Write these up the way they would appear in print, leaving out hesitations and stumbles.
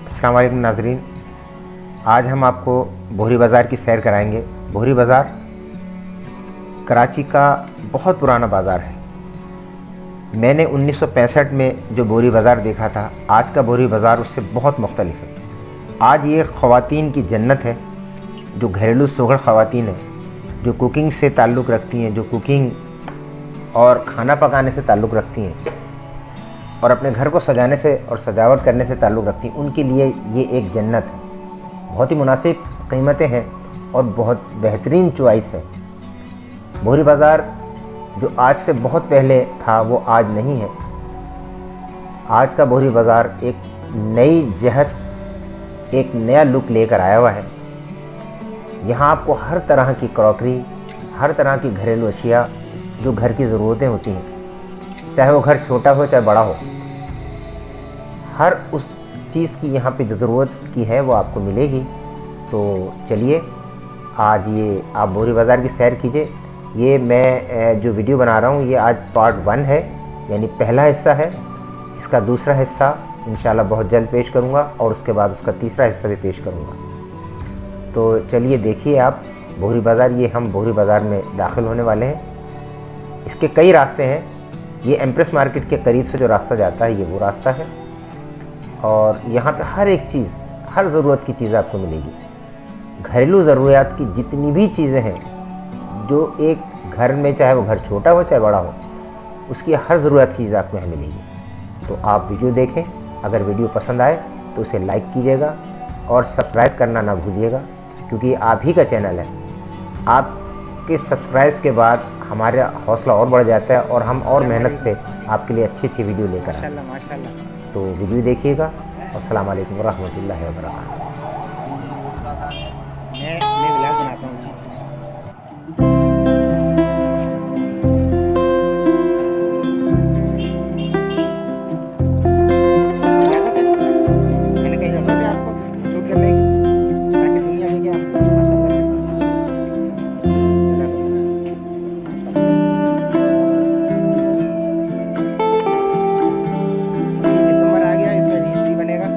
अस्सलाम वालेकुम नाज़रीन, आज हम आपको बोहरी बाज़ार की सैर कराएंगे। बोहरी बाज़ार कराची का बहुत पुराना बाज़ार है। मैंने 1965 में जो बोहरी बाज़ार देखा था, आज का बोहरी बाज़ार उससे बहुत मुख्तलिफ है। आज ये ख़वातीन की जन्नत है, जो घरेलू सुघड़ ख़वातीन हैं, जो कुकिंग से ताल्लुक़ रखती हैं, जो कुकिंग और खाना पकाने से ताल्लुक़ रखती हैं और अपने घर को सजाने से और सजावट करने से ताल्लुक़ रखती हैं, उनके लिए ये एक जन्नत है। बहुत ही मुनासिब कीमतें हैं और बहुत बेहतरीन चॉइस है। बोहरी बाज़ार जो आज से बहुत पहले था वो आज नहीं है। आज का बोहरी बाज़ार एक नई जहत, एक नया लुक लेकर आया हुआ है। यहाँ आपको हर तरह की क्रॉकरी, हर तरह की घरेलू अशिया जो घर की ज़रूरतें होती हैं, चाहे वो घर छोटा हो चाहे बड़ा हो, हर उस चीज़ की यहाँ पे जो ज़रूरत की है वो आपको मिलेगी। तो चलिए आज ये आप बोहरी बाज़ार की सैर कीजिए। ये मैं जो वीडियो बना रहा हूँ ये आज पार्ट 1 है, यानी पहला हिस्सा है। इसका दूसरा हिस्सा इंशाल्लाह बहुत जल्द पेश करूँगा और उसके बाद उसका तीसरा हिस्सा भी पेश करूँगा। तो चलिए देखिए आप बोहरी बाज़ार। ये हम बोहरी बाज़ार में दाखिल होने वाले हैं। इसके कई रास्ते हैं। ये एम्प्रेस मार्केट के करीब से जो रास्ता जाता है ये वो रास्ता है और यहाँ पे हर एक चीज़, हर ज़रूरत की चीज़ आपको मिलेगी। घरेलू ज़रूरियात की जितनी भी चीज़ें हैं जो एक घर में, चाहे वो घर छोटा हो चाहे बड़ा हो, उसकी हर ज़रूरत की चीज़ आपको यहाँ मिलेगी। तो आप वीडियो देखें। अगर वीडियो पसंद आए तो उसे लाइक कीजिएगा और सब्सक्राइब करना ना भूलिएगा, क्योंकि ये आप ही का चैनल है। आपके सब्सक्राइब के बाद हमारा हौसला और बढ़ जाता है और हम और मेहनत से आपके लिए अच्छी अच्छी वीडियो लेकर आए। माशाल्लाह। तो वीडियो देखिएगा। अस्सलाम वालेकुम वरहमतुल्लाहि वबरकातुहू। मैं व्लॉग बनाता हूँ। मैंने कही ज़रूरत है आपको शूट करने की, ताकि दुनिया देखे आपको। माशाल्लाह। दिसंबर आ गया, इसमें हिस्ट्री बनेगा।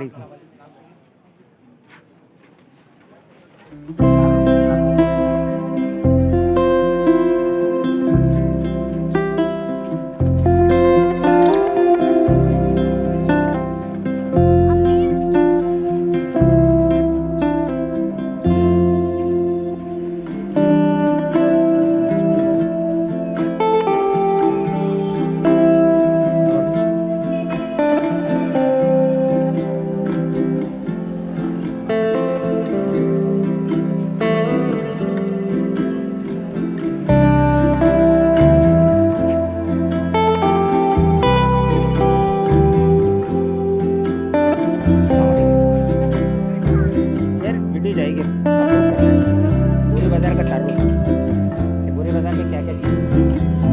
गाड़ी को। यार वीडियो जाएगी, पूरे बाजार का चारों, पूरे बाजार में क्या क्या चीज़